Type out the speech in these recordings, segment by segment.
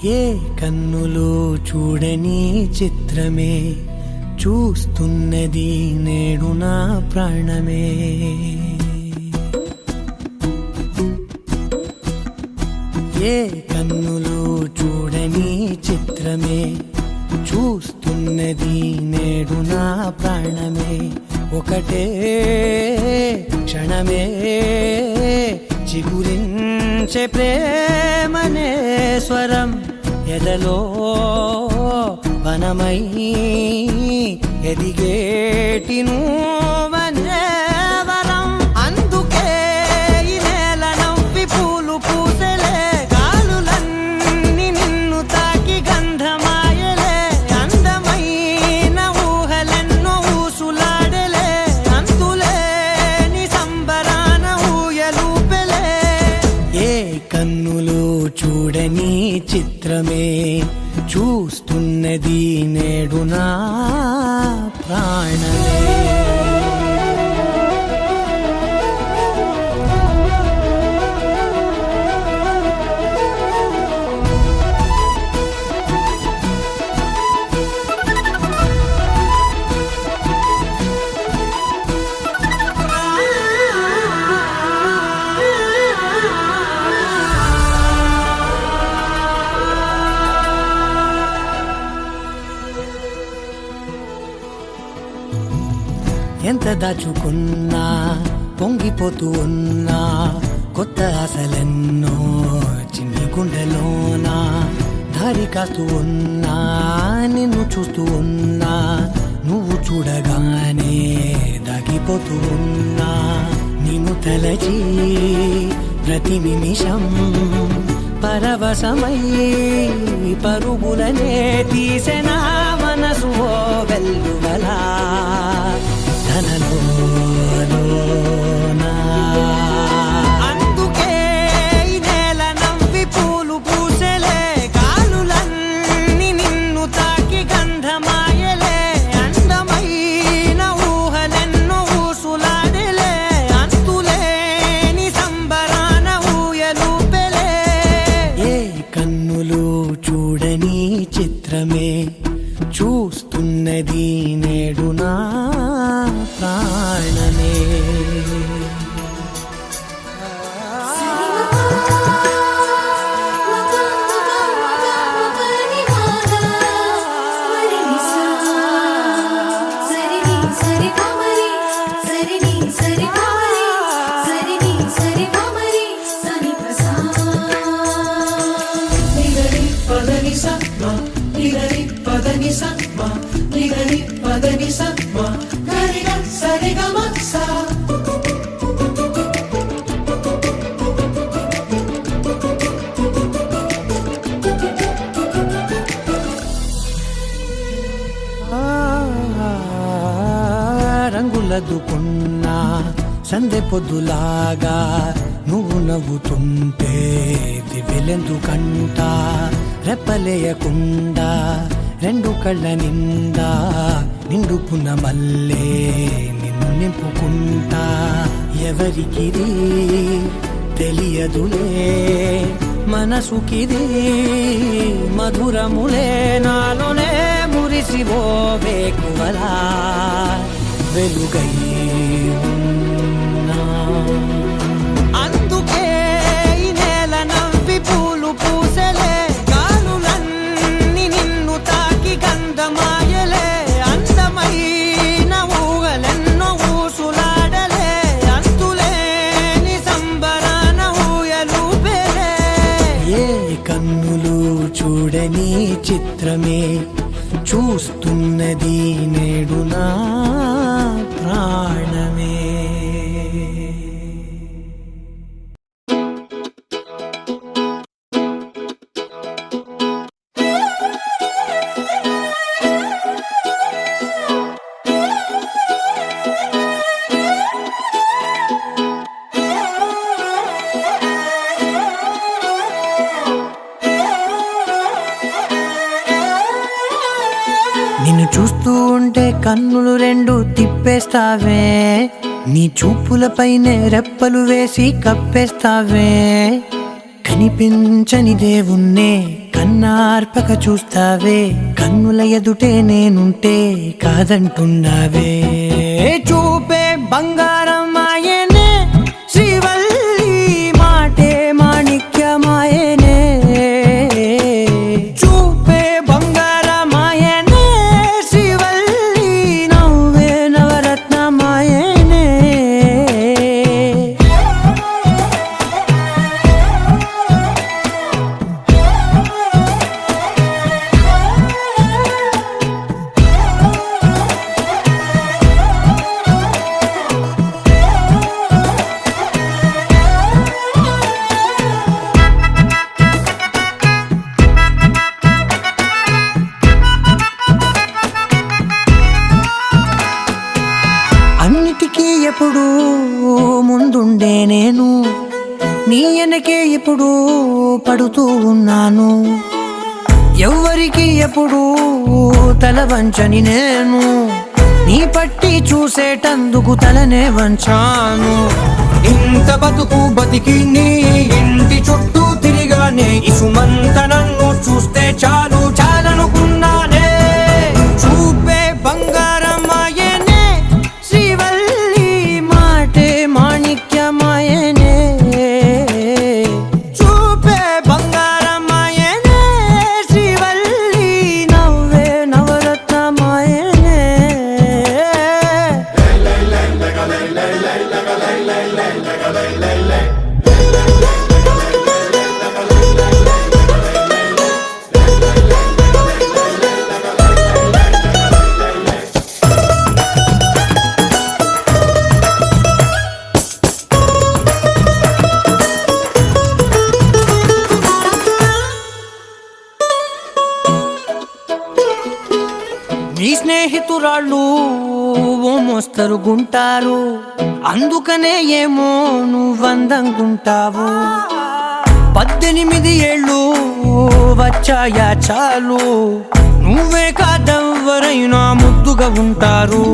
ఏ కన్నులు చూడని చిత్రమే చూస్తున్నది నేడు నా ప్రాణమే. ఏ కన్నులు చూడని చిత్రమే చూస్తున్నది నేడు నా ప్రాణమే. ఒకటే క్షణమే చిగురించే ప్రేమనే స్వరం ఎదలో వనమై ఎదిగేటి నువ్వనే వరం. అందుకే ఈ నేల నవ్వి పూలు పూసెలే, గాలులన్నీ నిన్ను తాకి గంధమాయలే. అందమైన ఊహలెన్నో ఊసులాడలే, అంతులేని సంబరాన ఊయలూపెలే. ఏ కన్నులు చూడని చిత్రమే చూస్తున్నది నేడు నా ప్రాణమే. ఎంత దాచుకున్నా పొంగిపోతూ ఉన్నా, కొత్త ఆశలెన్నో చిన్ని గుండెలోనా దారి కాస్తూ ఉన్నా. నిన్ను చూస్తూ ఉన్నా, నువ్వు చూడగానే దాగిపోతూ ఉన్నా. నిన్ను తలచి ప్రతి నిమిషం పరవశమై పరుగులనే తీసెనా మనసు ఓ వెల్లువలా తనలోనా. అందుకే ఈ నేల నవ్వి పూలు పూసెలే, గాలులన్నీ నిన్ను తాకి గంధమాయలే. అందమైన ఊహలెన్నో ఊసులాడలే, అంతులేని సంబరాన ఊయలూపెలే. ఏ కన్నులు చూడని చిత్రమే చూస్తున్నది నేడు నా ప్రాణమే. రంగులదుకున్నా సందె పొద్దులాగా నువ్వు నవ్వుతుంటే దివ్వెలెందుకంట. రెప్పలేయకుండా రెండు కళ్ళ నిండా నిండుకున్న మల్లే నిన్ను నింపుకుంటా. ఎవరికిది తెలియదులే మనసుకిది మధురములే, నాలోనే మురిసివో వేకువలా వెలుగై ఉన్నా. అందుకే ఈ నేల నవ్వి పూలు పూసెలే, గాలులన్నీ నిన్ను తాకి గంధమాయలే. అందమైన ఊహలెన్నో ఊసులాడలే, అంతులేని సంబరాన ఊయలూపెలే. ఏ కన్నులు చూడని చిత్రమే చూస్తున్నది నేడు నా ప్రాణమే. నిన్ను చూస్తూ ఉంటే కన్నులు రెండు తిప్పేస్తావే, నీ చూపులపైనే రెప్పలు వేసి కప్పేస్తావే. కనిపించని దేవుణ్ణే కన్నార్పక చూస్తావే, కన్నుల ఎదుటే నేనుంటే కాదంటున్నావే. చూపే బంగారం ఆయనే శ్రీవల్లి, మాటే మాణిక్యమాయనే. చూపే బంగారం ఆయనే శ్రీవల్లి, నవ్వే నవరత్నమాయనే. అన్నిటికీ ఎప్పుడు ముందుండే నేను, నీ వెనకే ఎప్పుడు పడుతూ ఉన్నాను. ఎవ్వరికి ఎప్పుడు తల వంచని నేను, నీ పట్టి చూసేటందుకు తలనే వంచాను. ఇంత బతుకు బతికి నీ ఇంటి చుట్టూ తిరిగానే, ఇసుమంత నన్ను చూస్తే చాలు చాలనుకున్నానే. చూపే బంగారం ఆయనే శ్రీవల్లి, మాటే మాణిక్యమాయనే. చూపే బంగారం ఆయనే శ్రీవల్లి, నవ్వే నవరత్నమాయనే. నీ స్నేహితురాళ్ళు ఓ మోస్తరుగుంటారు, అందుకనే ఏమో నువ్వందంగుంటావు. 18 ఏళ్ళు వచ్చాయా చాలు, నువ్వే కాదెవ్వరైనా ముద్దుగా ఉంటారు.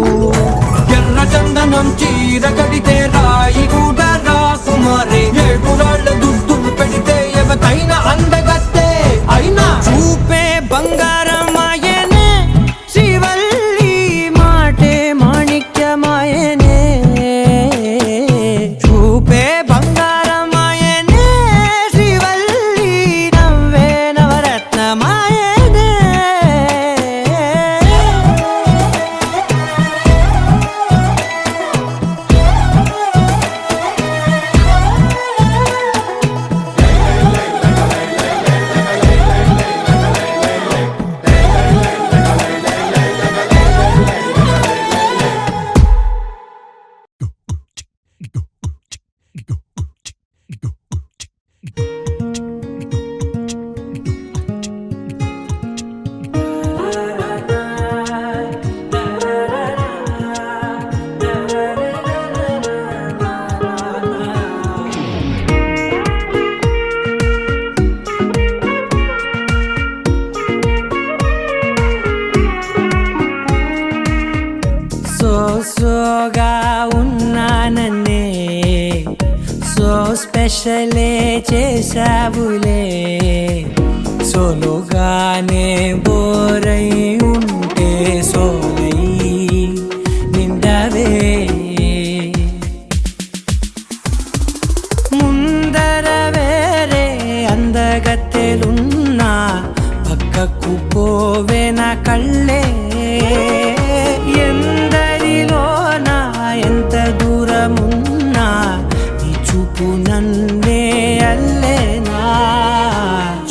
ఎర్ర చందనం చీర కడితే రాయి కూడా రాకుమారే, 7 రాళ్ళ దుద్దులు పెడితే ఎవతైనా అందగత్తే అయినా. చూపే బంగారం ఆయనే శ్రీవల్లి, మాటే మాణిక్యమాయనే. చూపే బంగారం ఆయనే శ్రీవల్లి, నవ్వే నవరత్నమాయనే. సోగా ఉన్నానన్నే, సో స్పెషలే చేసావులే. సోలోగానే బోరై ఉంటే సోలై నిండవే. ముందర వేరే అందగత్తెలున్నా, పక్కకు పోవే నా కళ్ళే. ఎందరిలోనా ఎంత దూరమున్నా, నీ చూపు నన్నే అల్లేనా.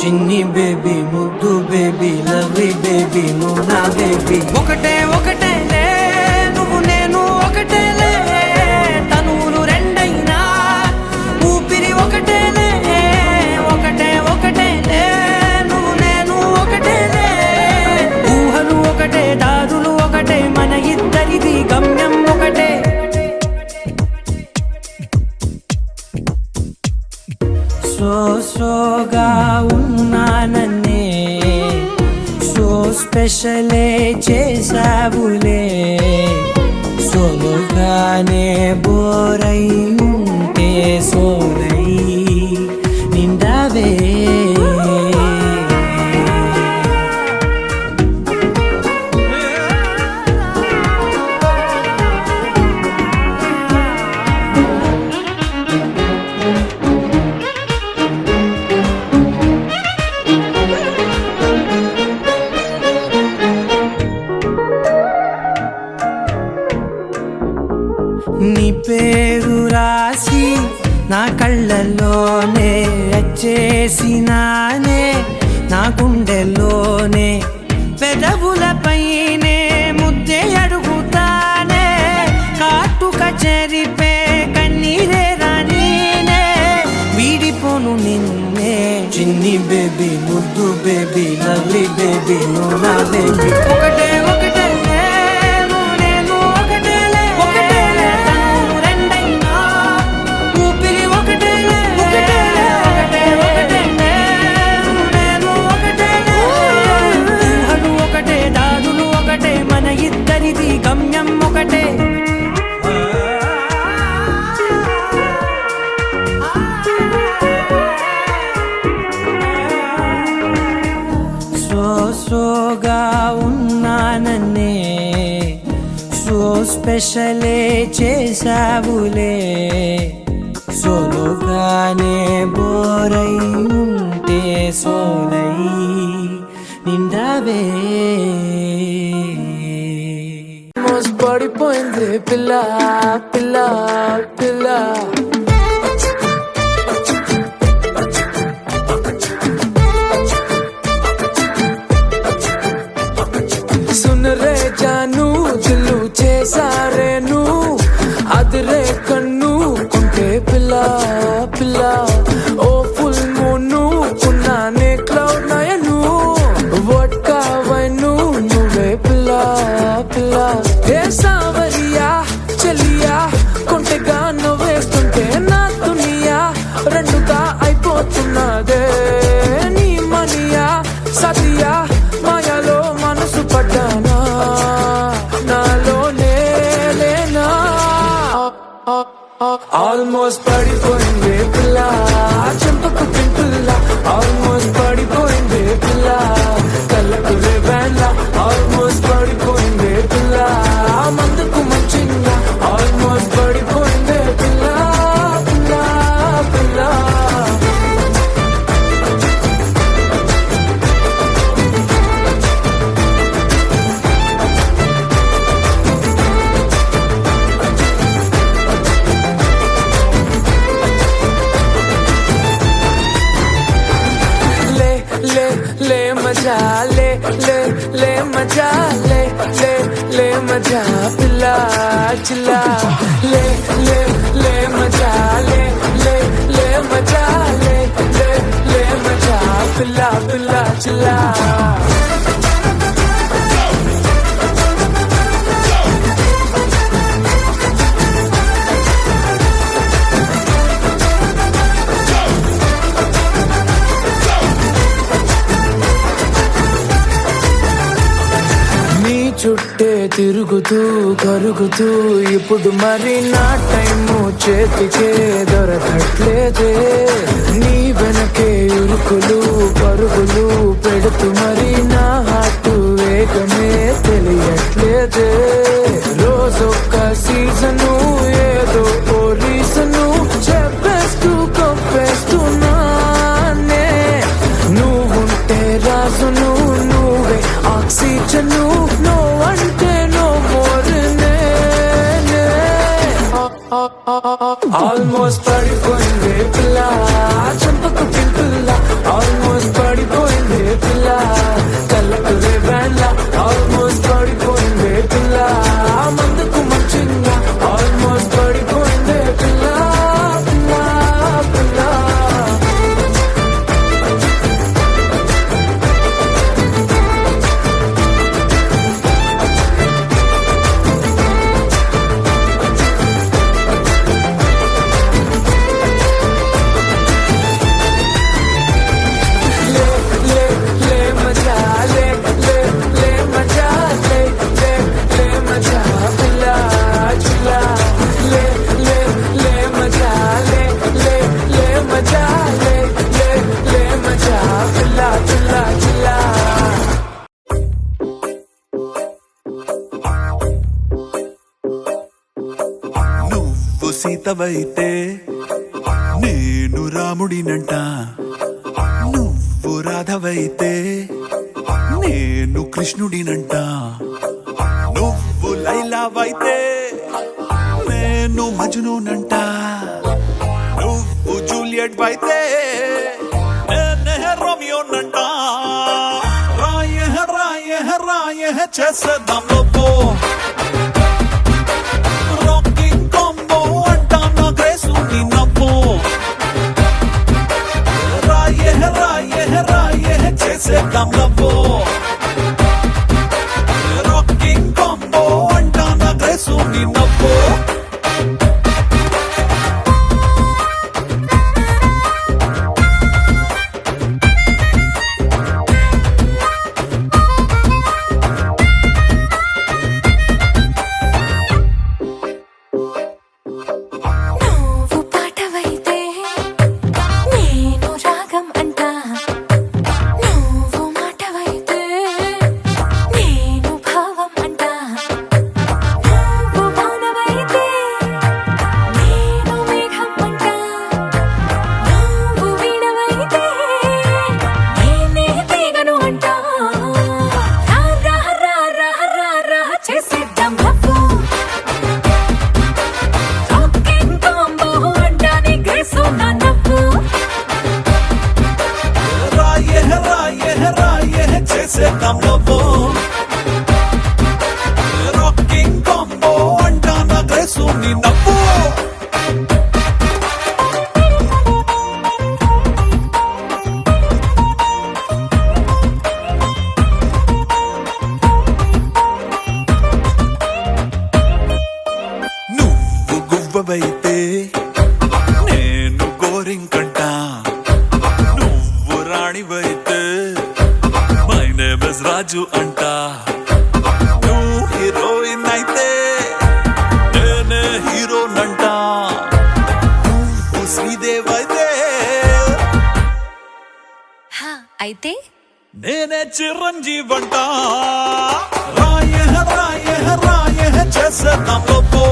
చిన్ని బేబీ, ముద్దు బేబీ, లవ్లీ బేబీ, నువ్వు నా బేబీ. ఒకటే ఒకటేలే నువ్వు నేను ఒకటేలే, తనువులు రెండైనా ఊపిరి ఒకటేలే. ఒకటే ఒకటేలే నువ్వు నేను ఒకటేలే, ఊహలు ఒకటే దారులు ఒకటే, మన ఇద్దరిది గమ్యం ఒకటే. సోగా ఉన్నానన్నే, సో స్పెషలే చేసావులే. సోలోగానే బోరై ఉంటే సోలై నిండవే. నా కళ్ళల్లోనే వచ్చేసినానే, నా గుండెల్లోనే పెదవులపైనే ముద్దే అడుగుతానే, కాటుక చెరిపే కన్నీరే రానీనే, వీడిపోను నిన్నే చిన్ని బేబీ, ముద్దు బేబీ, లవ్లీ బేబీ, నువ్వు నా బేబీ. ఒకటే ఒకటే నేను ఒకటేలే, ఒకటేలే తను రెండైనా ఊపిరి ఒకటేలే, ఒకటేలే ఒకటే ఒకటే నేను ఒకటేలే. ఊహలు ఒకటే, దారులు ఒకటే, మన ఇద్దరిది గమ్యం ఒకటే. సోగా ఉన్నానన్నే సో స్పెషలే చేసావులే, సోలోగానే బోరై ఉంటే సోలై నిండావే. పడిపోయింది పిల్ల పిల్ల పిల్ల, సునరే జాను దిల్లు చేసారేను, అదిరే కన్ను కుంటే పిల్ల పిల్ల. ఓ ఫుల్ మూను ఉన్నానే క్లౌడ్ నయను, వడ్కా వైను నువ్వే పిల్ల పిల్ల. ఏ సావరియా చెలియా కొంటెగా నువ్వేస్తుంటే నా దునియా రెండుగా అయిపోతున్నదే. నీ మనియా సతియా మాయాలో మనసు పడ్డానా, నాలోనే లేనా. ఆల్మోస్ట్ పడిపోయింది పిల్ల, చెంపకు పింపుల్ల, ఆల్మోస్ట్ పడిపోయింది పిల్ల, కళ్ళకు రేవాన్ల, ఆల్మోస్ట్ పడిపోయింది పిల్ల, మందుకు మంచిగా, ఆల్మోస్ట్ పడిపోయింది పిల్ల పిల్ల పిల్ల. ले मजा ले ले ले मजा ले ले ले मजा पिला चिल्ला, ले ले ले मजा ले ले ले मजा ले ले ले मजा पिला पिला चिल्ला. చుట్టే తిరుగుతూ కరుగుతూ ఇప్పుడు మరి నా టైము చేతికే దొరకట్లేదే. నీ వెనకే ఉరుకులు పరుగులు పెడుతూ మరి నా హార్టు వేగమే తెలియట్లేదే. రోజొక్క సీజను ఏదో ఓ రీజను చెప్పేస్తూ కప్పేస్తున్నానే. నువ్వుంటే రాజును నువ్వే ఆక్సిజను, నో అంటే నో మోరనే. ఆల్మోస్ట్ పడిపోయింది పిల్ల, చెంపకు పింపుల్ల, ఆల్మోస్ట్ పడిపోయింది పిల్ల, కళ్ళకు రేవాన్ల, ఆల్మోస్ట్ పడిపోయింది పిల్ల, మందుకు మంచిగా, ఆల్మోస్ట్ పడిపోయింది పిల్ల పిల్ల పిల్ల. సీతవైతే నేను రాముడినంట, నువ్వు రాధవైతే నేను కృష్ణుడినంట, నువ్వు లైలావైతే నేను మజ్నూనంట, నువ్వు జూలియట్ అయితే నేనే రోమియోనంట రాయే రాయే రాయే చేసేద్దాం లోపో రాకింగ్ కాంబో అంటా నా గ్రేసు నీ నవ్వు రాయే రాయే రాయే చేసేద్దాం లోపో రాకింగ్ కాంబో అంటా నా గ్రేసు నీ నవ్వు నువ్వు పాటవైతే నేను రాగం అంటా నువ్వు మాటవైతే నేను భావం అంటా నువ్వు వానవైతే నేను మేఘం అంటా నువ్వు వీణవైతే నేనే తీగను అంటా రా రా రా రా రా చేసేద్దాం లవ్వు రాకింగ్ కాంబో అంటానే గ్రేసు నా నవ్వు రాయే రాయే రాయే చేసేద్దాం లవ్వు రాకింగ్ కాంబో అంటా నా గ్రేసు నీ నవ్వు నువ్వు గువ్వవైతే నేను గోరింకంట నువ్వు రాణివైతే మై నేమ్ ఇస్ రాజు అంట నువ్వు హీరోయిన్ అయితే నేనే హీరోనంట నువ్వు శ్రీదేవ్ అయితే అయితే నేనే చిరంజీవంట రాయే రాయే రాయే చేసేద్దాం లోపో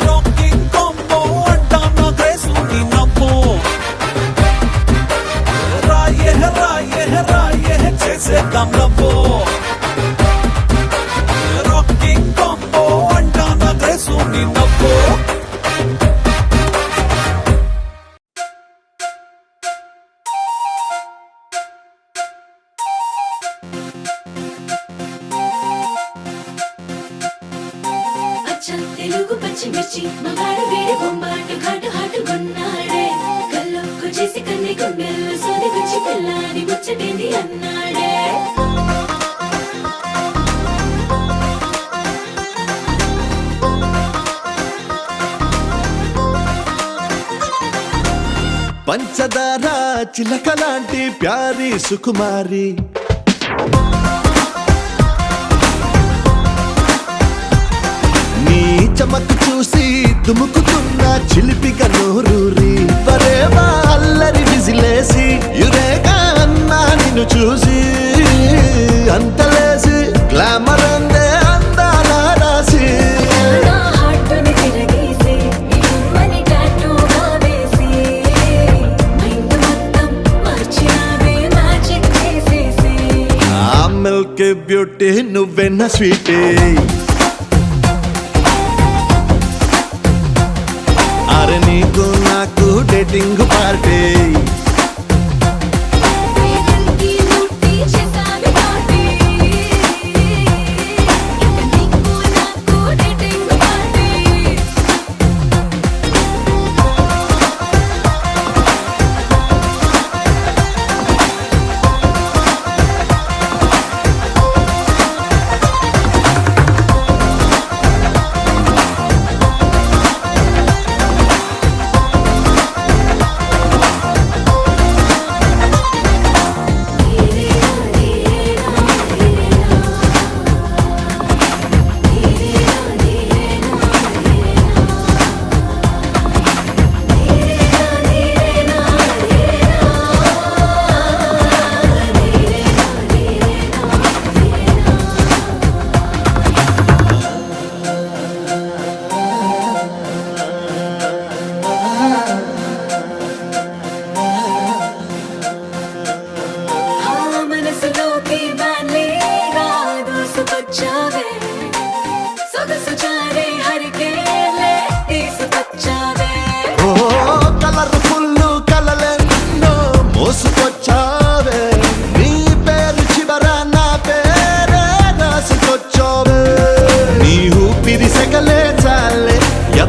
రాకింగ్ కాంబో అంటా నా గ్రేసు నీ నవ్వు రాయే రాయే రాయే చేసేద్దాం లవ్వు రాకింగ్ కాంబో అంటా నా గ్రేసు నీ నవ్వు అచ్చం తెలుగు పచ్చిమిర్చి మగాడు వేడి బొమ్మాటు ఘాటు హాటుగున్నాడే కల్లోకు చేసి కన్నె గుండెల్లో సోది గుచ్చి పిల్లాని ముచ్చటేంది అన్నాడే పంచదార చిలక లాంటి ప్యారి సుకుమారి నీ చమకు చూసి దుముకుతున్న చిలిపిక నోరూరి వరేవా అల్లరి విజిలేసి యురేగా అన్నా నిన్ను చూసి అంతలేసి గ్లామర్ అందే అందాల రాసి నా హార్టుని తిరగేసి ఇమ్మని టాటూగా వేసి మైండ్ మొత్తం మార్చినావే మ్యాజిక్ చేసేసి ఆ మిల్క్ బ్యూటీ నువ్వెన్న స్వీటే అరే నీకు నాకు డేటింగ్ పార్టీ వేదల్కి లూటి చేసావి పార్టీ ఇక నీకు నాకు డేటింగ్ పార్టీ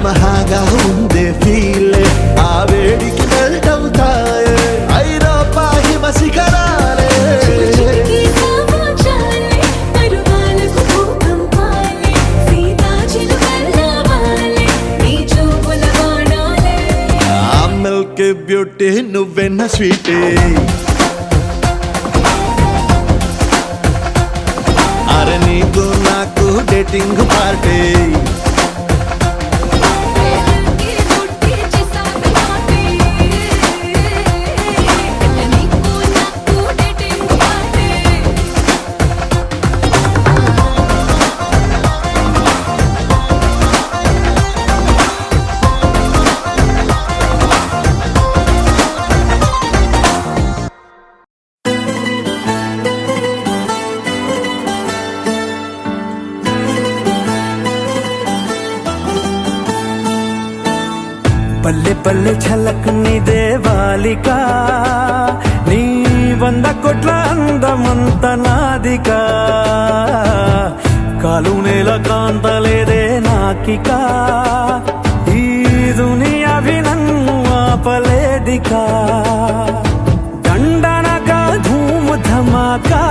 యమహాగా ఉందే ఫీలే ఆ వేడికి మెల్ట్ అవుతాయే ఐరోపా హిమ శిఖరాలే చిటికి సమాచాలే పరువాలకు భూకంపాలే సీతాచిలుకల్లావాలే నీ చూపుల బాణాలే ఆ మిల్క్ బ్యూటీ నువ్వెన్న స్వీటే అరే నీకు నాకు డేటింగ్ పార్టీ కి ముట్టి చేసావే నాటి నీకు నాకు డేటింగ్ పార్టీ పల్లె పల్లె ఛలక్నిదే బాలిక నీ 100 కోట్ల అందమంత నాదిక కాలు నేల కాంతలేదే నాకిక ఈ దునియావి నన్ను ఆపలేదిక దండనగా ధూమ్ ధమాకా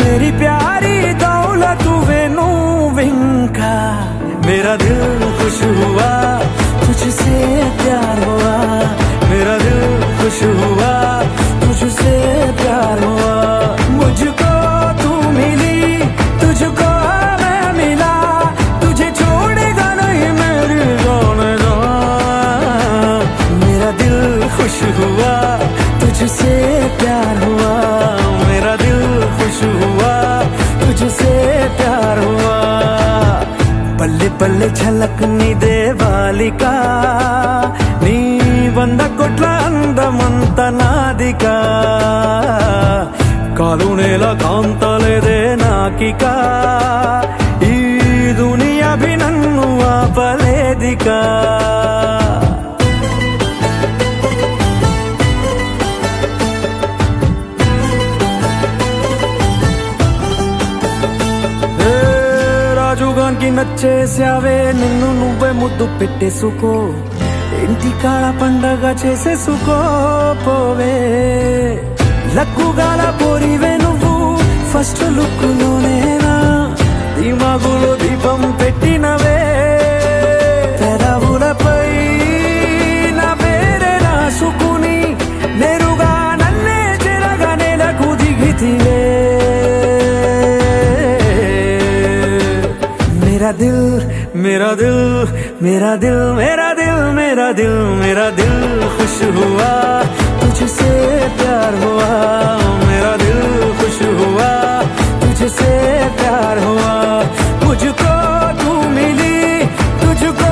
मेरी प्यारी दौलत वे विंका मेरा दिल खुश हुआ तुझसे प्यार हुआ मेरा दिल खुश हुआ तुझसे प्यार हुआ मुझको तू मिली तुझको मैं मिला तुझे छोड़ेगा नहीं मेरी जान जान मेरा दिल खुश हुआ तुझसे प्यार हुआ मेरा दिल खुश हुआ तुझसे प्यार हुआ పల్లె పల్లె ఝలక్నిదే బాలిక నీ 100 కోట్ల అందమంత నాదిక కాలు నేల కాంతలేదే నాకిక ఈ దునియావి నన్ను ఆపలేదిక రాజుగానికి నచ్చేసావే నిన్ను నువ్వే ముద్దు పెట్టేసుకో ఇంటి కాడ పండగ చేసేసుకో పోవే లక్కుగాల పోరివే నువ్వు ఫస్ట్ లుక్ లోనేనా దిమాగులో దీపం పెట్టినవే పెదవులపై నా పేరే రాసుకుని నేరుగా నన్నే చెరగా నెలకు దిగితివే मेरा दिल मेरा दिल मेरा दिल मेरा दिल मेरा दिल मेरा दिल खुश हुआ तुझसे प्यार हुआ मेरा दिल खुश हुआ तुझसे प्यार हुआ मुझको तू मिली तुझको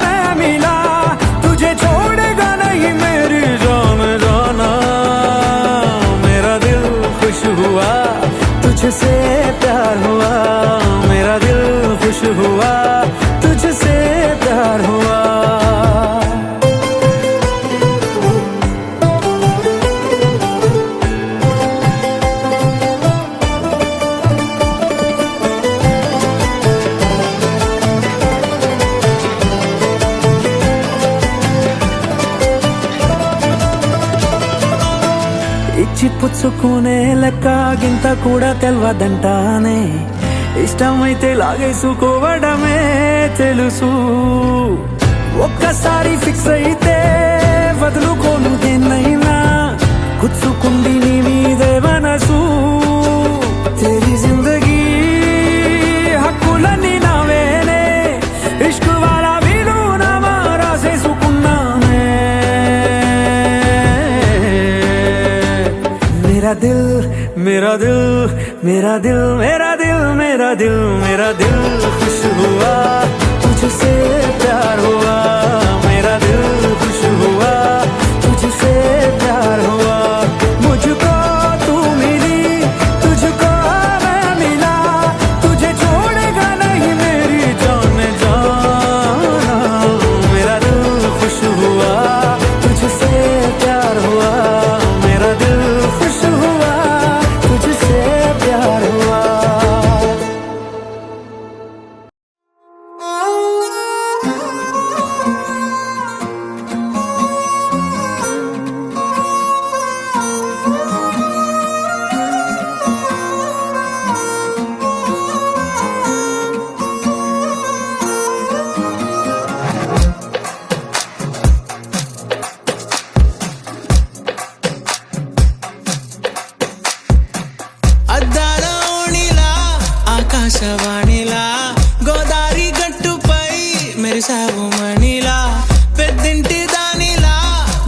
मैं मिला तुझे छोड़ेगा नहीं मेरी जान जाना मेरा दिल खुश हुआ तुझसे प्यार हुआ मेरा दिल खुश हुआ तुझसे प्यार हुआ ఇచ్చి పుచ్చుకునే లెక్క గింత కూడా తెల్వదంటానే ఇష్టమైతే లాగేసుకోవడమే తెలుసు ఒక్కసారి ఫిక్స్ అయితే వదులుకోను దేన్నైనా గుచ్చుకుంది నీ మీదే మనసు తెరి జిందగీ హక్కులన్నీ నావేనే ఇష్క్ వాలా వీలు నామా రాసేసుకున్నానే मेरा दिल मेरा दिल मेरा दिल मेरा दिल मेरा दिल मेरा दिल खुश हुआ तुझसे प्यार हुआ मेरा दिल खुश हुआ तुझसे प्यार हुआ मुझको तू मिली तुझको मैं मिला तुझे छोड़ेगा नहीं मेरी जान जाना मेरा दिल खुश हुआ तुझसे प्यार हुआ मेरा दिल खुश हुआ तुझसे प्यार हुआ గనిలా పెద్దింటి దానిలా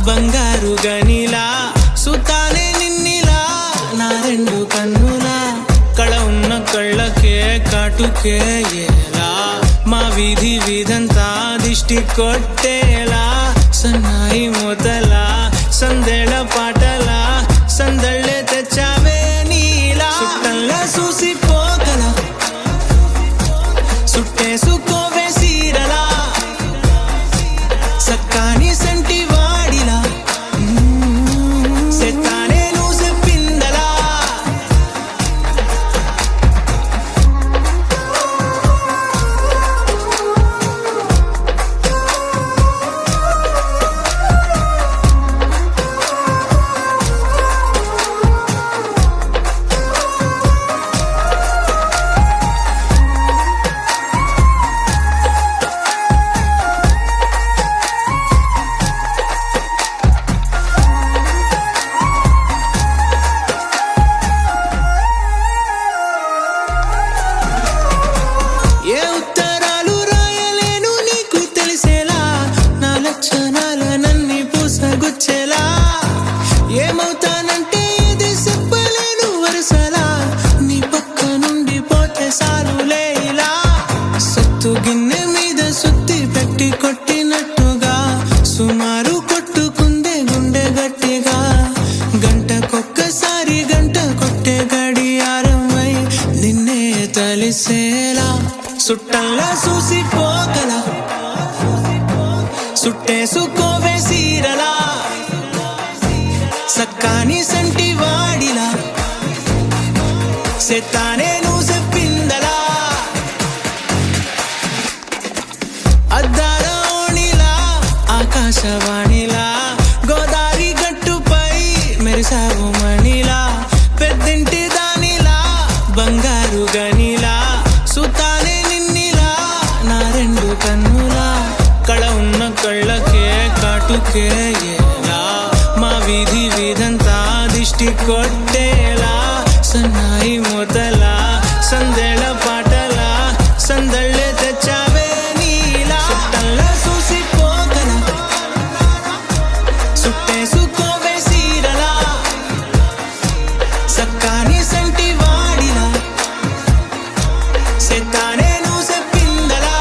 బంగారు గనిలా సుతానే నిన్నిలా నా రెండు కన్నులా కళ ఉన్న కళ్ళకే కాటుకే ఎలా మా వీధి వీధంతా దిష్టి కొట్టేలా సన్నాయి మూతలా సందేళ పాటలా సందళ్ళే తెచ్చావే నీలా సుట్టల్లా చూసిపోగల సుట్టేసుకోవే సీరలా సక్కాని సంటి వాడిలా సెత్తానే నువ్వు చెప్పిందలా ఏ ఉత్తరాలు రాయలేను నీకు తెలిసేలా నా లక్షణాలనన్నీ పూసగుచ్చేలా ఏమవుతానంటే ఇది చెప్పలేను వరుసలా నీ పక్క నుండి పోతే సాలులే ఇలా సత్తు గిన్నె మీద సుత్తి పెట్టి కొట్టినట్టుగా సుమారు కొట్టుకుందే గుండె గట్టిగా గంటకొక్కసారి గంట కొట్టే గడియారమై నిన్నే తలిసేలా సుట్టల్లా చూసిపోగల సుట్టేసుకోవే సీరలా సక్కాని సంటి వాడిలా సెత్తానే నువ్వు చెప్పిందలా అద్దాల ఓణిలా ఆకాశవాణిలా గోదావరి గట్టుపై మెరిసావు మణిలా పెద్దింటి దానిలా బంగారు గనిలా సుతానే నిన్నిలా నా రెండు కన్నులా కళ ఉన్న కళ్ళకే కాటుకే ఎలా మా వీధి వీధంతా దిష్టి కొట్టేలా సన్నాయి మూతలా సందేళ పాటలా సందళ్ళే తెచ్చావే నీలా సుట్టల్లా చూసిపోగల సుట్టేసుకోవే సీరలా సక్కాని సంటి వాడిలా సెత్తానే నువ్వు చెప్పిందలా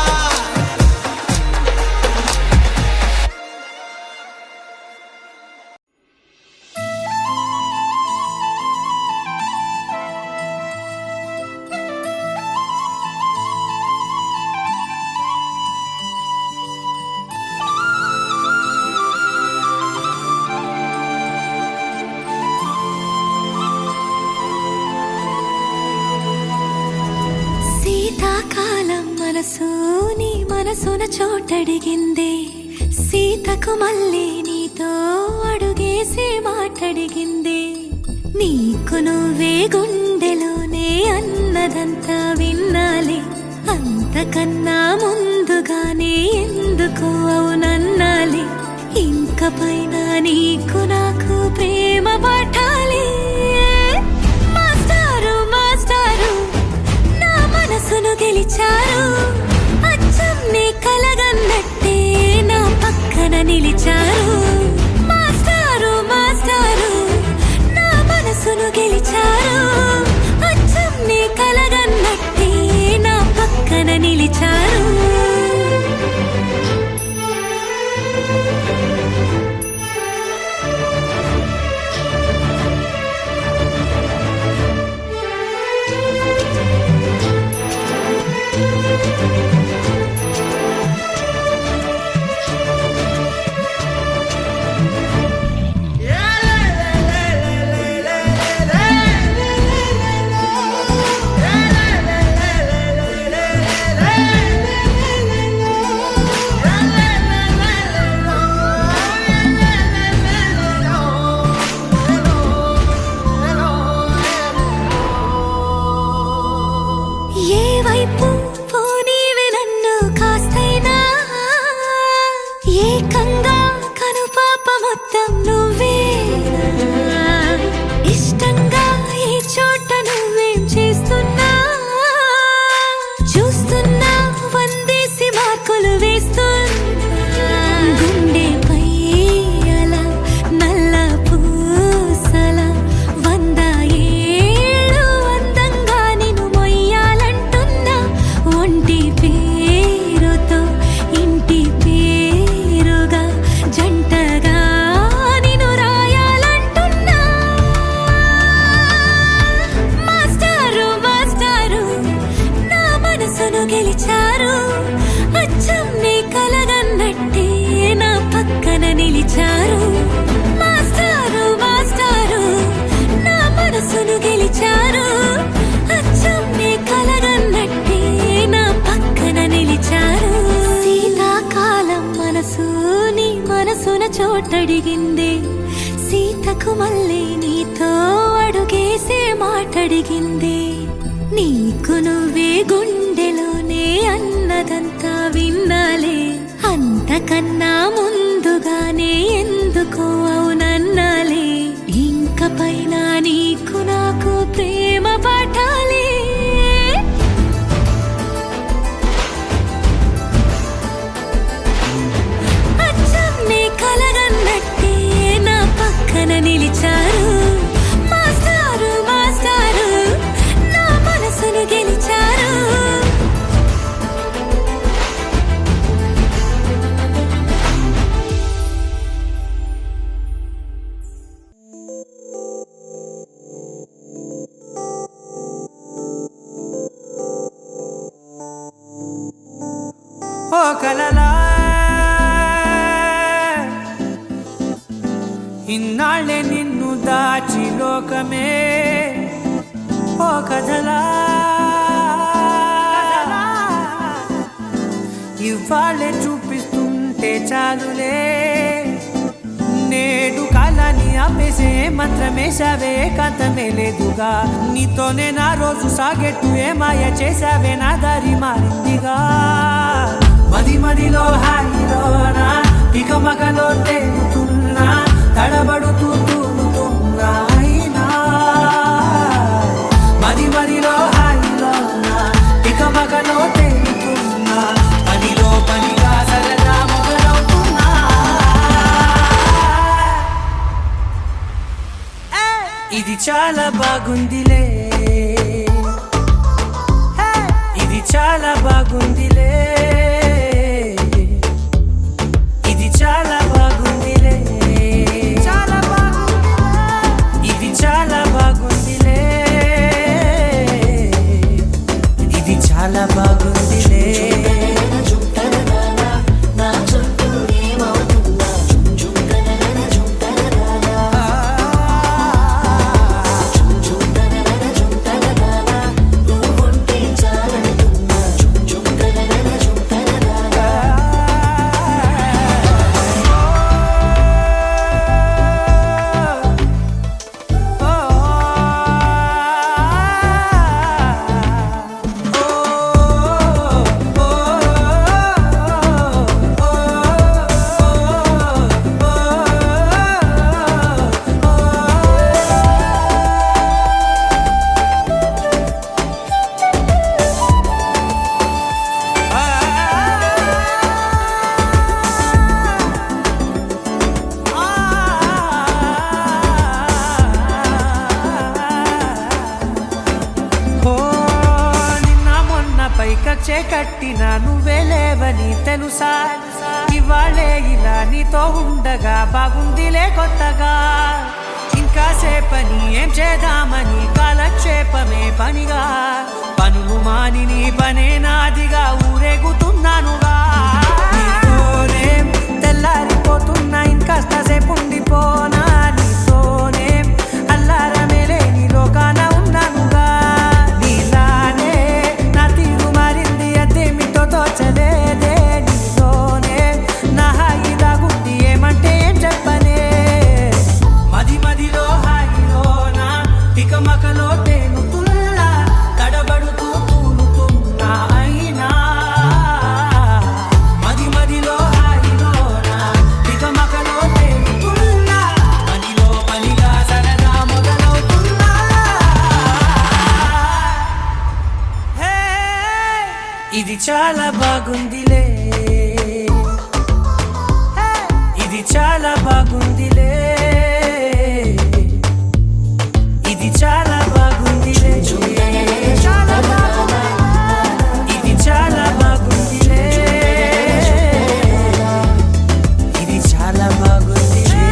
శీతాకాలం మనసు నీ మనసున చోటడిగిందే సీతకు మళ్ళీ నీతో అడుగేసి మాటడిగిందే నీకు నువ్వే గుండెలోనే అన్నదంతా విన్నాలే అంతకన్నా ముందుగానే ఎందుకు అవునన్నాలే ఇంక పైన నీకు నాకు ప్రేమ పాఠాలే మాస్టారు మాస్టారు నా మనసును గెలిచారు అచ్చం నీ కలగన్నట్టే నా పక్కన నిలిచారు మాస్టారు మాస్టారు నా మనసును గెలిచారు అచ్చం నీ కలగన్నట్టే నా పక్కన నిలిచారు నిలిచారు మాస్టారు మాస్టారు నా మనసును గెలిచారు అచ్చం నే కలగన్నట్టే నా పక్కన నిలిచారు శీతాకాలం మనసు నీ మనసున చోటడిగింది సీతకు మళ్ళీ నీతో అడుగేసే మాటడిగింది నీకు నువ్వే గుండెలోనే అన్నదంతా విన్నాలే అంతకన్నా ముందుగానే ఎందుకో అవునన్నాలే ఇంక పైన నీకు నాకు ప్రేమ పాఠాలే అచ్చం నే కలగన్నట్టే నా పక్కన నిలిచారు మాస్టారు మాస్టారు నా మనసును గెలిచారు ఓ కలలా ఇన్నాళ్ళే నిన్ను దాచి లోకమే ఓ కథలా ఇవాళ్ళే చూపిస్తుంటే చాలులే నేడు కాలాన్ని ఆపేసే మంత్రమేసావే కాంతమే లేదుగా నీతోనే నా రోజు సాగెట్టు ఏ మాయ చేసావే నా దారి మారిందిగా మది మదిలో హాయిలోనా ఇక మగలో తేలుతున్నా తడబడుతూ తూలుతున్నా అయినా మది మదిలో హాయిలోనా ఇక మగలో తేలుతున్నా పనిలో పనిగా సరదా మొదలవుతున్నా ఇది చాలా బాగుందిలే ఇది చాలా బాగుందిలే ఇది చాలా బాగుందిలే చాలా బాగుందిలే ఇది చాలా బాగుందిలే ఇది చాలా బాగుందిలే పైకచ్చే కట్టిన నువ్వే లేవని తెలుసా ఇవాళే ఇలా నీతో ఉండగా బాగుందిలే కొత్తగా ఇంకా సేపని ఏం చేద్దామని కాలక్షేపమే పనిగా పనులు మాని నీ పనే నాదిగా ఊరేగుతున్నానుగా నీతోనే తెల్లారిపోతున్నా ఇంకాస్త సేపు ఉండిపోనా నీతోనే అల్లారమే లేని లోకాన ఉన్నానుగా నీలానే నా తీరు మారింది అదేమిటో తోచలేదే నీతోనే నా హాయి దాగుంది ఏమంటే ఏం చెప్పనే మది మదిలో హాయిలోనా తికమకలో తేలుతున్నా తడబడుతూ తూలుతున్నా అయినా మది మదిలో హాయిలోనా తికమకలో తేలుతున్నా పనిలో పనిగా సరదా మొదలవుతున్నా హే ఇది చాలా బాగుందిలే ఇది చాలా బాగుందిలే ఇది చాలా బాగుందిలే చాలా బాగుందిలే ఇది చాలా బాగుందిలే ఇది చాలా బాగుందిలే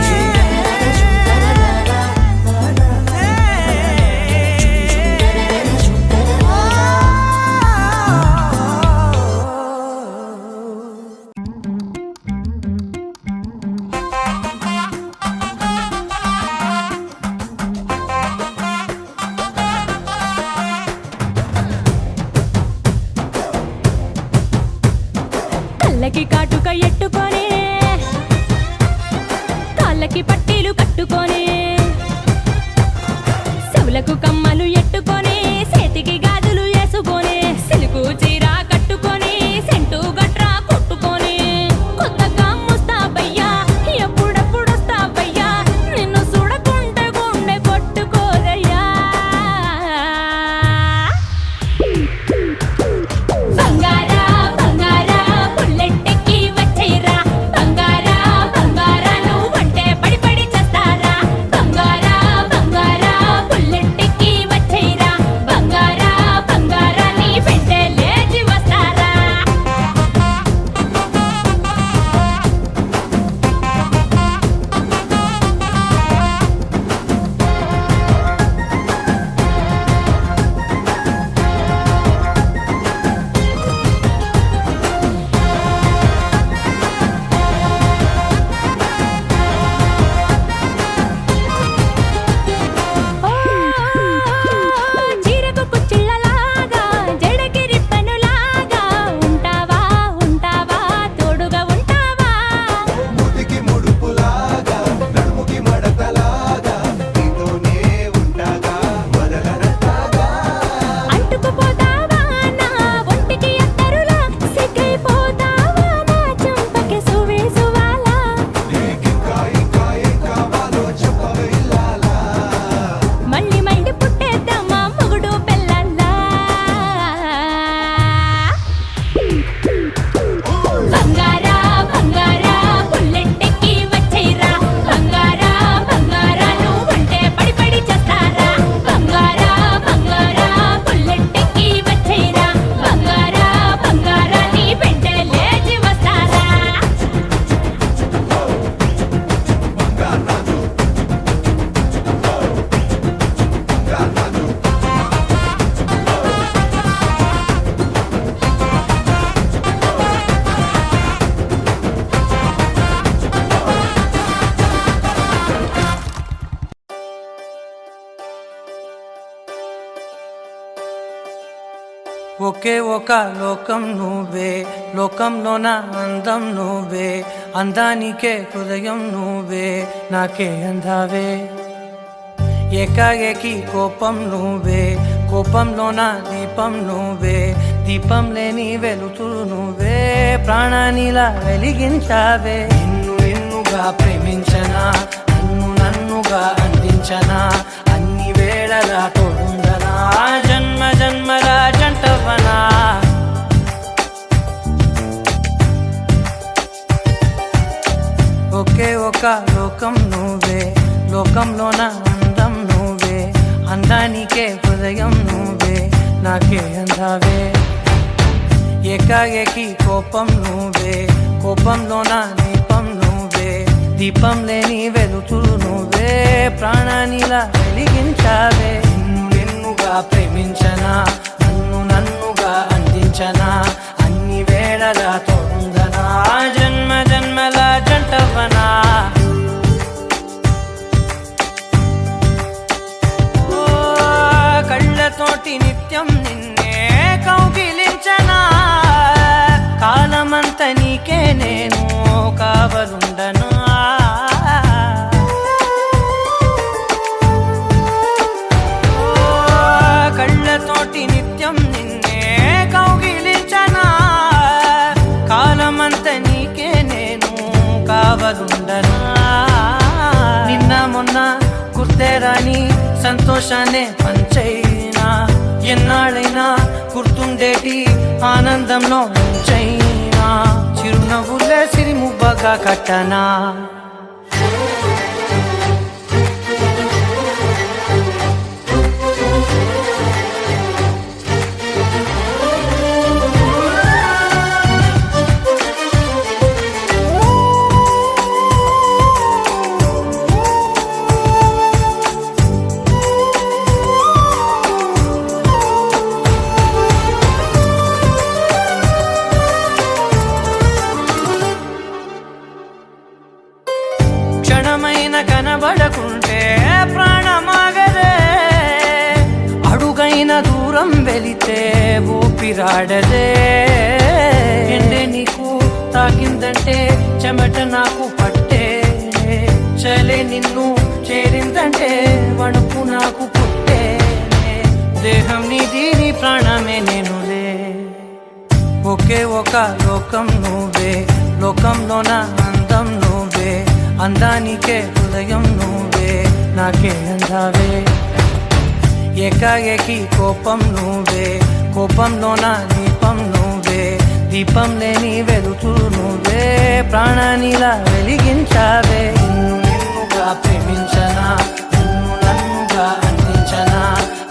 కాళ్ళకి పట్టీలు కట్టుకొని చెవులకు కమ్మలు ఎట్టుకొని చేతికి గాజులు వేసుకొని సిలుకు చీర కట్టుకొని సెంటు గట్రా కొట్టుకొని కొత్తగా ముస్తాబయ్యా ఎప్పుడెప్పుడు వస్తావయ్యా నిన్ను చూడకుంటే గుండె కొట్టుకోదయ్యా బంగారా బంగారా బుల్లెట్టెక్కి వచ్చేరా బంగారా బంగారా నువ్వంటే పడి పడి చేస్తారా బంగారా బంగారా బుల్లెట్టెక్కి వచ్చేరా బంగారా బంగారా నీ వెంటే లేచి వస్తారా చీరకు కుచ్చిళ్ళలాగా జడకి రిబ్బనులాగా ఉంటావా ఉంటావా తోడుగా ఉంటావా ముదికి ముడుపులాగా నడుముకి మడతలాగా నీతోనే ఉంటాగా వదలనట్టాగా అంటుకుపోతావా నా ఒంటికి అత్తరులా సిగ్గైపోతావా నా చెంపకి సువేసువాలా నీకింకా ఇంకా ఏం కావాలో చెప్పవే ఇల్లాలా మళ్ళీ మళ్ళీ పుట్టేద్దామా మొగుడు పెళ్ళాలా బంగారా బంగారా బుల్లెట్టెక్కి వచ్చేరా బంగారా బంగారా నువ్వంటే పడి పడి చేస్తారా బంగారా బంగారా బుల్లెట్టెక్కి వచ్చేరా బంగారా బంగారా నీ వెంటే లేచి వస్తారా ఒకే ఒక లోకం నువ్వే లోకంలోన అందం నువ్వే అందానికే హృదయం నువ్వే నాకే అందావే ఏకాఏకి కోపం నువ్వే కోపంలోన దీపం నువ్వే దీపం లేని వెలుతురు నువ్వే ప్రాణానిలా వెలిగించావే నిన్ను నిన్నుగా ప్రేమించనా నన్ను నన్నుగా అందించనా అన్ని వేళలా తోడుందనా జన్మ జన్మల జంటవనా ఒకే ఒక లోకం నువ్వే లోకంలోన అందం నువ్వే అందానికే హృదయం నువ్వే నాకే అందావే ఏకాఏకి కోపం నువ్వే కోపంలోన దీపం నువ్వే దీపం లేని వెలుతురు నువ్వే ప్రాణానిలా వెలిగించావే నిన్ను నిన్నుగా ప్రేమించనా నన్ను నన్నుగా అందించనా అన్ని వేళలా తోడుందనా జన్మ జన్మల జంటవనా కళ్ళతోటి నిత్యం నిన్నే కౌగిలించనా కాలమంత నీకే నేను కావలుండనా కళ్ళతోటి నిత్యం నిన్నే కౌగిలించనా కాలమంత నీకే నేను కావలుండనా నిన్న మొన్న గుర్తేరాని సంతోషాన్నే పంచైనా ఎన్నాళ్ళైనా గుర్తుండేటి ఆనందంలో ముంచైనా చిరునవ్వులే సిరిముబ్బగా కట్టనా క్షణమైన కనబడకుంటే ప్రాణమాగదే అడుగైన దూరం వెళితే ఊపిరాడదే ఎండే నీకు తాకిందంటే చెమట నాకు పట్టే చలే నిన్ను చేరిందంటే వణుకు నాకు పుట్టే దేహం నీది నీ ప్రాణమే నేనులే ఒకే ఒక లోకం నువ్వే లోకంలోన అందం నువ్వే అందానికే హృదయం నువ్వే నాకే అందావే ఏకాఏకి కోపం నువ్వే కోపంలోన దీపం నువ్వే దీపం లేని వెలుతూ నువ్వే ప్రాణానిలా వెలిగించావే నిన్నుగా ప్రేమించనా నిన్ను నన్నుగా అందించనా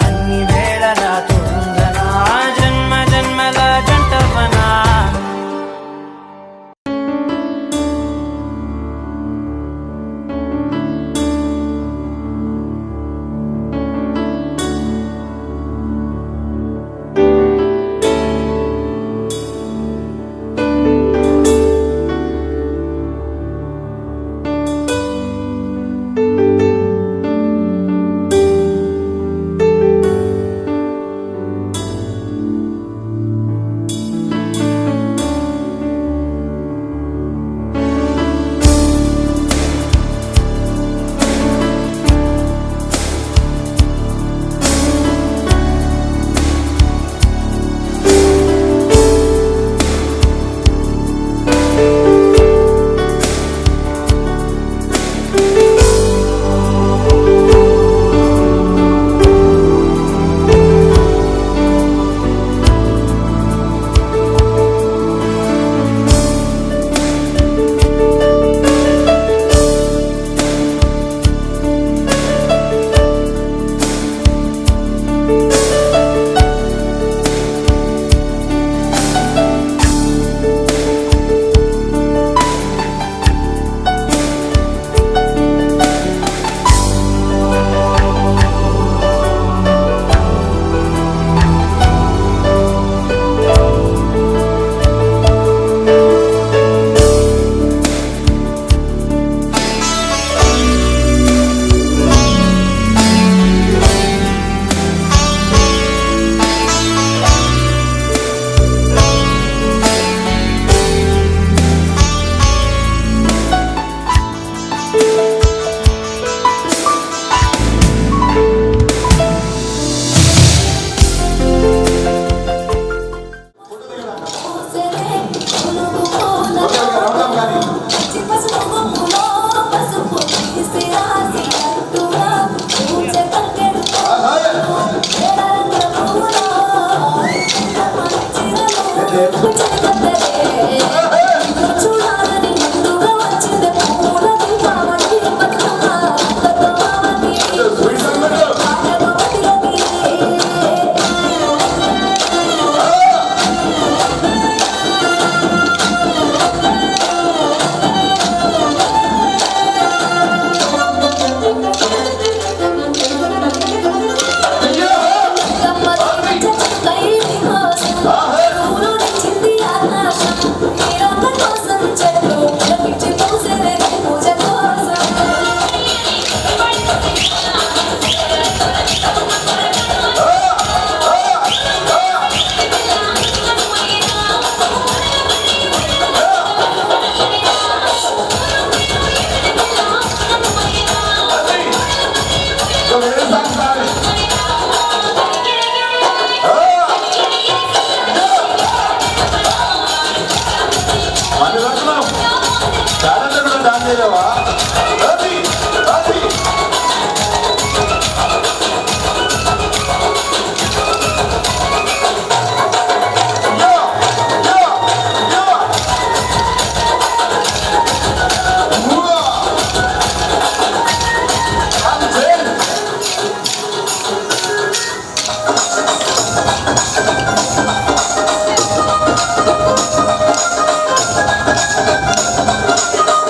అన్ని వేళలా తోందనా జన్మ జన్మల జంటవనా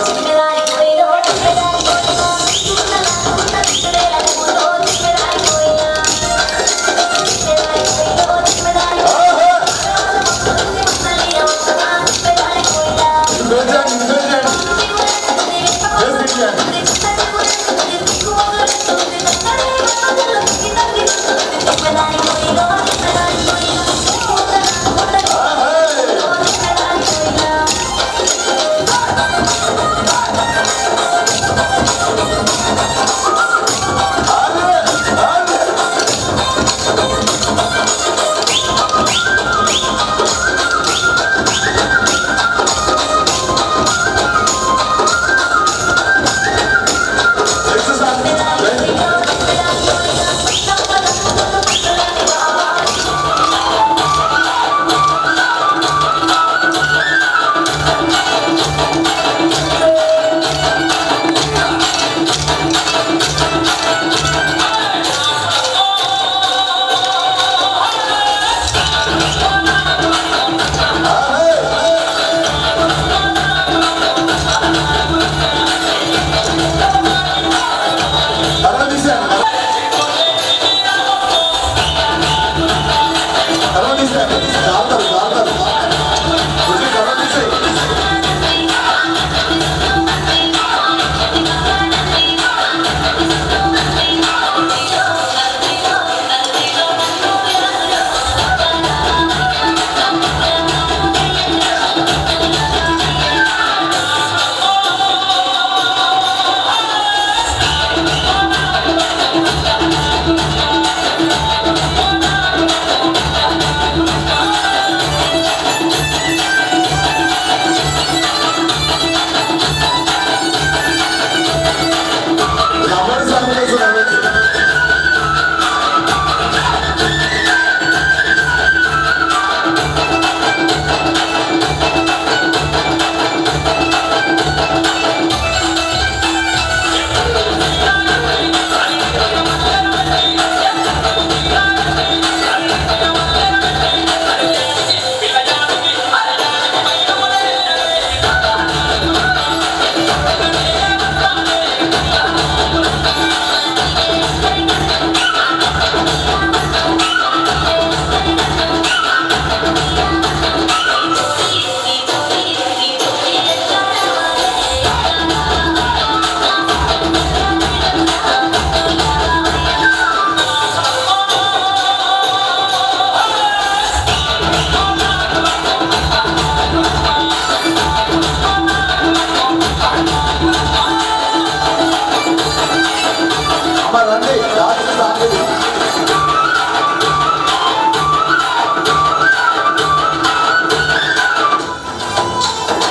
చిన్నదానికి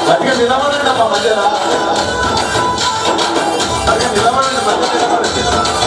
సరిగ్గా నిలబడండి అమ్మా మధ్యలో. సరిగ్గా నిలబడండి మధ్య నిలబడండి.